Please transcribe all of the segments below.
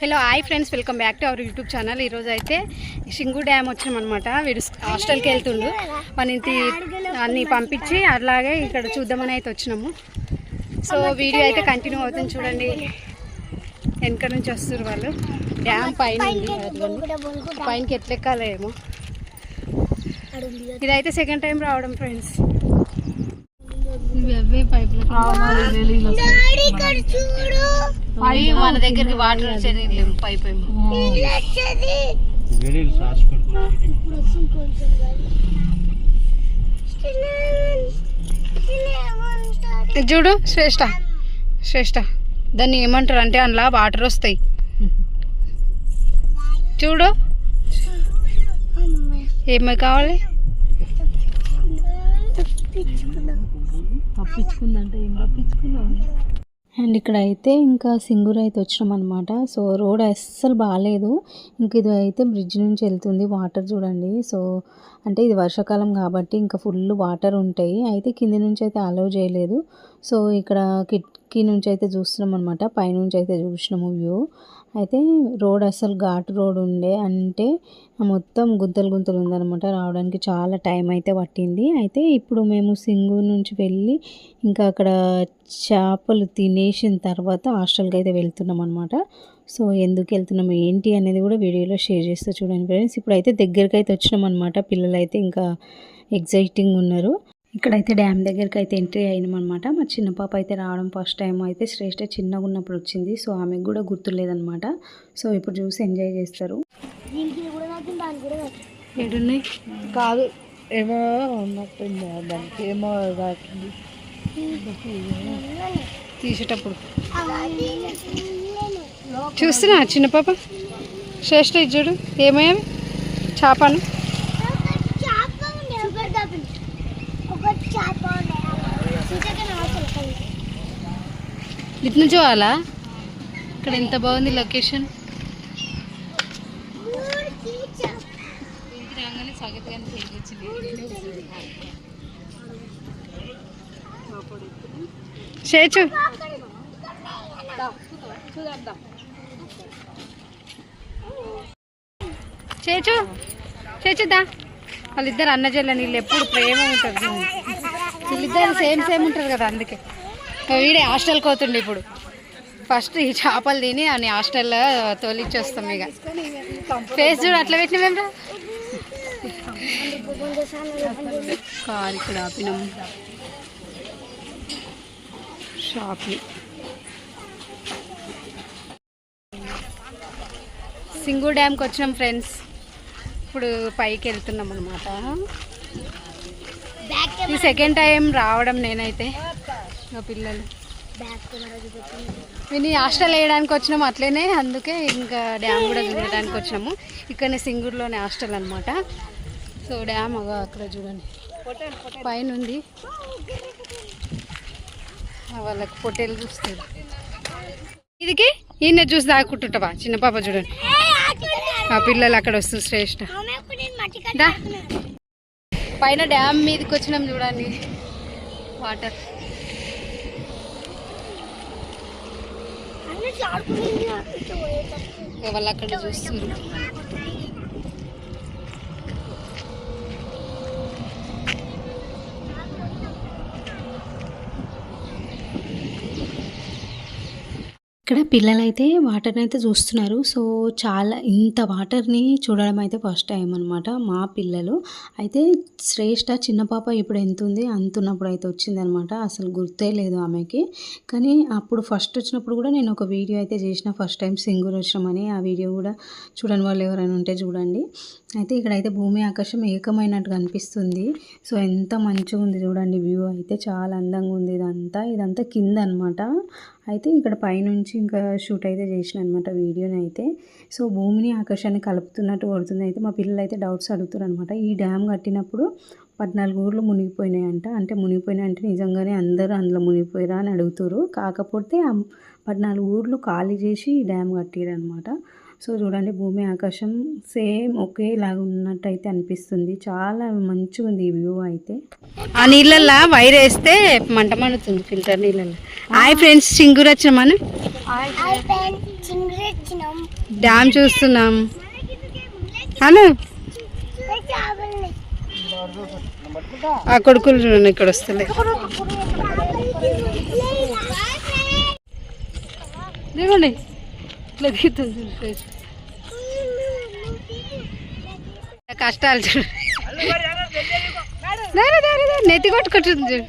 Hello hi friends, welcome back to our YouTube channel. ఈరోజు అయితే Singh dam వచ్చినామన్నమాట. వీడు హాస్టల్కి వెళ్తుండు. మన ఇంటి అన్నీ పంపించి అలాగే ఇక్కడ చూద్దామని అయితే వచ్చినాము. సో వీడియో అయితే కంటిన్యూ అవుతుంది చూడండి. వెనక నుంచి వస్తారు వాళ్ళు. డ్యామ్ పైన పైనకి ఎట్లెక్కాలేమో. ఇదైతే సెకండ్ టైం రావడం ఫ్రెండ్స్. మన దగ్గరికి వాటర్ వచ్చేది పైప్ చూడు. శ్రేష్ఠ దాన్ని ఏమంటారు అంటే అందులో వాటర్ వస్తాయి చూడు. ఏమై కావాలి అండ్ ఇక్కడ అయితే ఇంకా సింగూరు అయితే వచ్చినాం అనమాట. సో రోడ్ అస్సలు బాగాలేదు. ఇంక ఇది అయితే బ్రిడ్జ్ నుంచి వెళ్తుంది. వాటర్ చూడండి. సో అంటే ఇది వర్షాకాలం కాబట్టి ఇంకా ఫుల్ వాటర్ ఉంటాయి. అయితే కింది నుంచి అయితే అలౌ చేయలేదు. సో ఇక్కడ కిటికీ నుంచి అయితే చూస్తున్నాం అనమాట. పైనుంచి అయితే చూసినాము వ్యూ. అయితే రోడ్ అసలు ఘాటు రోడ్ ఉండే, అంటే మొత్తం గుంతలు ఉందనమాట. రావడానికి చాలా టైం అయితే పట్టింది. అయితే ఇప్పుడు మేము సింగూరు నుంచి వెళ్ళి ఇంకా అక్కడ చేపలు తినేసిన తర్వాత హాస్టల్కి అయితే వెళ్తున్నాం అనమాట. సో ఎందుకు వెళ్తున్నాము ఏంటి అనేది కూడా వీడియోలో షేర్ చేస్తూ చూడండి ఫ్రెండ్స్. ఇప్పుడైతే దగ్గరికి అయితే వచ్చినాం అనమాట. పిల్లలు అయితే ఇంకా ఎగ్జైటింగ్ ఉన్నారు. ఇక్కడైతే డ్యామ్ దగ్గరికి అయితే ఎంట్రీ అయినామన్నమాట. మా చిన్న పాప అయితే రావడం ఫస్ట్ టైం. అయితే శ్రేష్ఠ చిన్నగా ఉన్నప్పుడు వచ్చింది. సో ఆమెకు కూడా గుర్తులేదనమాట. సో ఇప్పుడు చూసి ఎంజాయ్ చేస్తారు. ఏడున్నాయి కాదు ఏమో ఉన్నట్టుంది, దానికి ఏమో కాకుండా తీసేటప్పుడు చూస్తున్నా చిన్న పాప. శ్రేష్ఠ ఇది చూడు ఏమయ్యావి చేపను. ఇటు నుంచి పోవాలా? ఇక్కడ ఎంత బాగుంది లొకేషన్. చేచు చేచుదా. వాళ్ళిద్దరు అన్న చెల్లెని, వీళ్ళు ఎప్పుడు ప్రేమ ఉంటుంది. వీళ్ళిద్దరు సేమ్ ఉంటారు కదా, అందుకే వీడే హాస్టల్కి పోతుండే. ఇప్పుడు ఫస్ట్ ఈ చేపలు తిని అని హాస్టల్లో తోలిచ్చేస్తాం. ఇక ఫేస్ చూడు అట్లా పెట్టిన మేము కార్ ఇక్కడ ఆపినాం. షాప్ని సింగూరు డ్యామ్కి వచ్చినాం ఫ్రెండ్స్. ఇప్పుడు పైకి వెళ్తున్నాం అనమాట. ఇది సెకండ్ టైం రావడం నేనైతే. మా పిల్లలు విని హాస్టల్ వేయడానికి వచ్చినాము అట్లనే, అందుకే ఇంకా డ్యామ్ కూడా చూడడానికి వచ్చినాము. ఇక్కడనే సింగూరులోనే హాస్టల్ అనమాట. సో డ్యామ్ అక్కడ చూడండి పైన ఉంది. వాళ్ళకి పొట్టేలు చూస్తారు. ఇదికి ఈయన చూసి దాక్కుంటుంటావా చిన్న పాప చూడండి. ఆ పిల్లలు అక్కడ వస్తుంది. శ్రేష్ఠ పైన డ్యామ్ మీదకి వచ్చినాం చూడండి. వాటర్ వాళ్ళు అక్కడ చూస్తున్నారు. ఇక్కడ పిల్లలైతే వాటర్ని అయితే చూస్తున్నారు. సో చాలా ఇంత వాటర్ని చూడడం అయితే ఫస్ట్ టైం అనమాట మా పిల్లలు. అయితే శ్రేష్ఠ చిన్న పాప ఇప్పుడు ఎంత ఉంది అంతున్నప్పుడు అయితే వచ్చిందనమాట. అసలు గుర్తే లేదు ఆమెకి. కానీ అప్పుడు ఫస్ట్ వచ్చినప్పుడు కూడా నేను ఒక వీడియో అయితే చేసిన, ఫస్ట్ టైం సింగూరు వచ్చినామని. ఆ వీడియో కూడా చూడని వాళ్ళు ఎవరైనా ఉంటే చూడండి. అయితే ఇక్కడైతే భూమి ఆకాశం ఏకమైనట్టుగా అనిపిస్తుంది. సో ఎంత మంచిగా ఉంది చూడండి. వ్యూ అయితే చాలా అందంగా ఉంది. ఇదంతా కింద అనమాట. అయితే ఇక్కడ పైనుంచి ఇంకా షూట్ అయితే చేసిన అనమాట వీడియోని అయితే. సో భూమిని ఆకాశాన్ని కలుపుతున్నట్టు పడుతుంది. అయితే మా పిల్లలు అయితే డౌట్స్ అడుగుతారు అనమాట. ఈ డ్యామ్ కట్టినప్పుడు 14 ఊర్లు మునిగిపోయినాయంట. అంటే మునిగిపోయినాయంటే నిజంగానే అందరూ అందులో మునిగిపోయారా అని అడుగుతారు. కాకపోతే 14 ఊర్లు ఖాళీ చేసి ఈ డ్యామ్ కట్టిరనమాట. సో చూడండి భూమి ఆకాశం సేమ్ ఒకేలాగా ఉన్నట్టయితే అనిపిస్తుంది. చాలా మంచిగా ఉంది ఈ వ్యూ అయితే. ఆ నీళ్ళల్లో వైర్ వేస్తే మంట మండుతుంది ఫిల్టర్ నీళ్ళల్లో. హాయ్ ఫ్రెండ్స్, సింగూరు వచ్చిన మనం డ్యామ్ చూస్తున్నాం. అను ఆ కొడుకులు చూడండి ఇక్కడ వస్తలే. దిగండి ఇట్లా దిగుతుంది. కష్టాలు చూడు, నెత్తి కొట్టుకుంటుంది చూడు.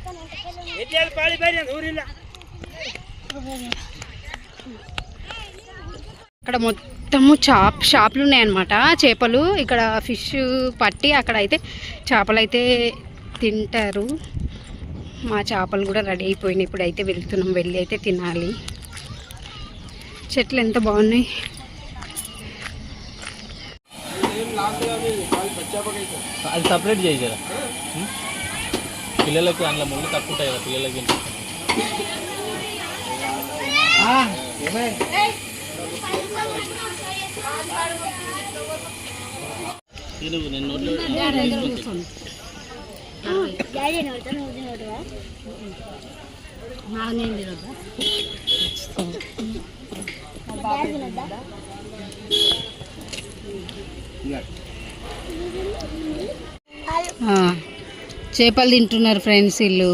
ఇక్కడ మొత్తము షాపులు ఉన్నాయన్నమాట. చేపలు ఇక్కడ ఫిష్ పట్టి అక్కడ అయితే చేపలు అయితే తింటారు. మా చేపలు కూడా రెడీ అయిపోయినాయి. ఇప్పుడైతే వెళ్తున్నాం, వెళ్ళి అయితే తినాలి. చెట్లు ఎంత బాగున్నాయి. అది సపరేట్ చేయి కదా పిల్లలకి, అందులో ముళ్ళు తక్కువ ఉంటాయి కదా పిల్లలకి. నేను నోట్లో చేపలు తింటున్నారు ఫ్రెండ్స్ వీళ్ళు.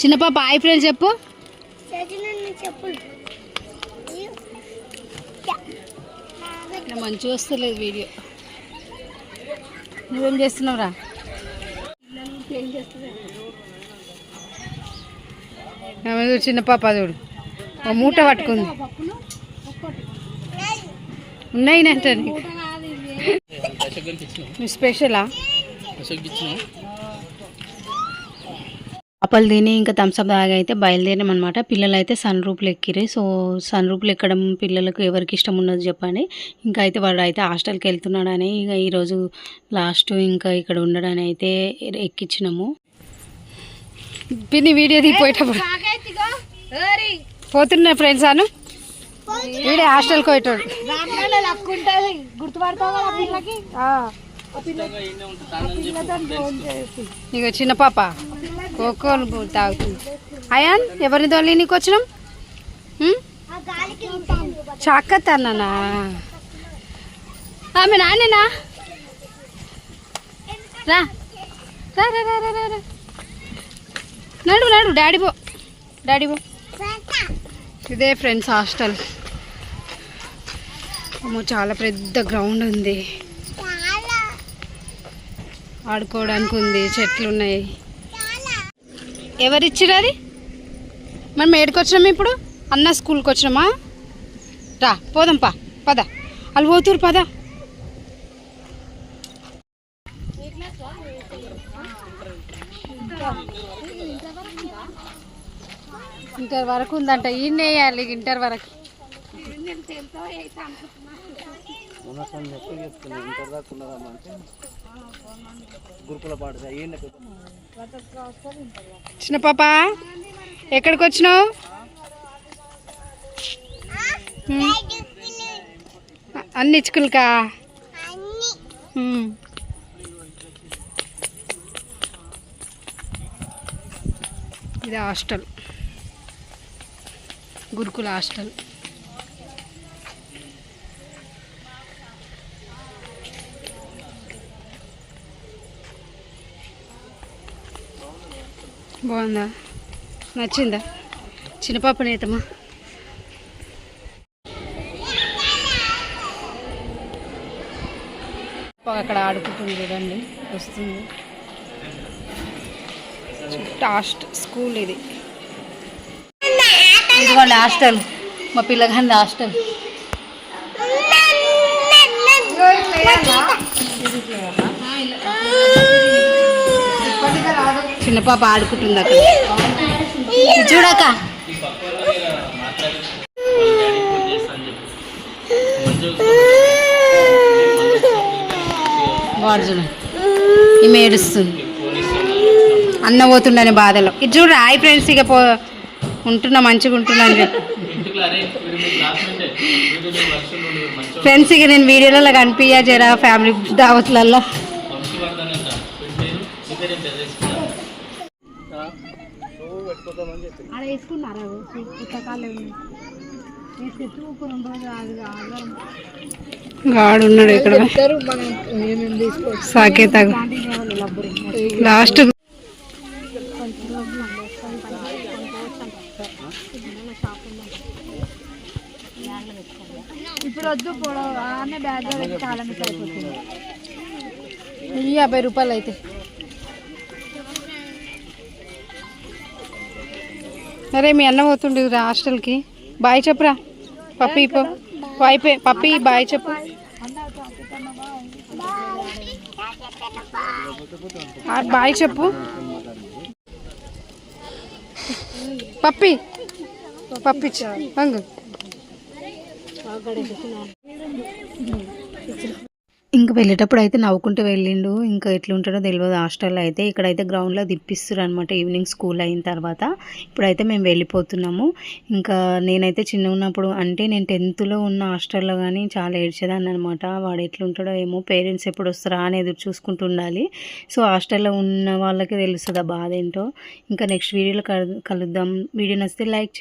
చిన్న పాప హాయ్ ఫ్రెండ్స్ చెప్పు. మంచిగా వస్తలేదు వీడియో. నువ్వేం చేస్తున్నావురా? చిన్న పాప చూడు ఓ మూట పట్టుకుంది. ఉన్నాయి అంటే స్పెషలా చేపలు తిని ఇంకా థమ్స్అప్ దాగా అయితే బయలుదేరాం అనమాట. పిల్లలు అయితే సన్ రూప్లు ఎక్కిరి. సో సన్ రూప్లు ఎక్కడం పిల్లలకు ఎవరికి ఇష్టం ఉన్నది చెప్పండి. ఇంకా అయితే వాడు అయితే హాస్టల్కి వెళ్తున్నాడని ఇక ఈరోజు లాస్ట్ ఇంకా ఇక్కడ ఉండడని అయితే ఎక్కించినాము. పిన్ని వీడియో దిగిపోయేటప్పుడు పోతున్నా ఫ్రెండ్స్. అను వీడే హాస్టల్కి పోయేటోడు. ఇక చిన్న పాప కోకో తాగుతుంది. అయాన్ ఎవరిని తోలి నీకు వచ్చినాం? చాకత్ అన్నానా? ఆమె నానేనా? రా రా రా రా రా రా నడు నడు డాడీ పో డాడీ పో. ఇదే ఫ్రెండ్స్ హాస్టల్. చాలా పెద్ద గ్రౌండ్ ఉంది, ఆడుకోవడానికి ఉంది, చెట్లు ఉన్నాయి. ఎవరిచ్చిరు అది? మనం ఏడికి వచ్చినాము ఇప్పుడు? అన్న స్కూల్కి వచ్చినామా? రా పోదాం పా, పద వాళ్ళు పోతురు పద. ఇంటర్ వరకు ఉందంట. ఈయన వేయాలి ఇంటర్ వరకు. చిన్న పాప ఎక్కడికి వచ్చినావు? అన్ని స్కూల్కా? ఇది హాస్టల్, గురుకుల హాస్టల్. బాగుందా? నచ్చిందా? చిన్న పాప నేతమ్మా. అక్కడ ఆడుకుంటుంది చూడండి, వస్తుంది. స్కూల్ ఇది. ఇదిగోండి హాస్టల్, మా పిల్లగాంది హాస్టల్. చిన్న పాప ఆడుకుంటుంది అక్కడ, చూడక. వాడు చూడ, ఈమె ఏడుస్తుంది అన్న పోతుండని బాధలో. ఇది చూడ హాయ్ ఫ్రెండ్స్, ఇక ఉంటున్నా మంచిగా ఉంటున్నా అని చెప్పి. ఫ్రెండ్స్ ఇక నేను వీడియోలలో కనిపించా జరా ఫ్యామిలీ దావత్లల్లో వంశీవర్ధన్ అంట పేరు మీ పేరు ఏం పేరు వేసుకున్నా అలా వేసుకున్నారా పుస్తకాలు గాడున్నాడు ఇక్కడ మనం ఏమేమి తీసుకోవచ్చు. సాకేత లాస్ట్ ఇప్పుడు వద్దు పొడవు ఆమె బ్యాగ్లో పెట్టి చాలా మిస్ అయిపోతుంది. 50 రూపాయలు అయితే. అరే మీ అన్న పోతుండే హాస్టల్కి. బాయ్ చెప్పురా పప్పి పప్పి బాయ్ చెప్పు. బాయ్ చెప్పు పప్పి పప్పిచ్చు అంగు. ఇంకా వెళ్ళేటప్పుడు అయితే నవ్వుకుంటూ వెళ్ళిండు. ఇంకా ఎట్లుంటాడో తెలియదు హాస్టల్లో అయితే. ఇక్కడైతే గ్రౌండ్లో తిప్పిస్తారు అనమాట ఈవినింగ్ స్కూల్ అయిన తర్వాత. ఇప్పుడైతే మేము వెళ్ళిపోతున్నాము. ఇంకా నేనైతే చిన్న ఉన్నప్పుడు అంటే నేను 10th ఉన్న హాస్టల్లో కానీ చాలా ఏడ్చేదాన్ని అనమాట. వాడు ఎట్లుంటాడో ఏమో, పేరెంట్స్ ఎప్పుడు వస్తారా అని ఎదురు చూసుకుంటూ ఉండాలి. సో హాస్టల్లో ఉన్న వాళ్ళకి తెలుస్తుంది ఆ బాధ ఏంటో. ఇంకా నెక్స్ట్ వీడియోలో కలుద్దాం. వీడియో నచ్చితే లైక్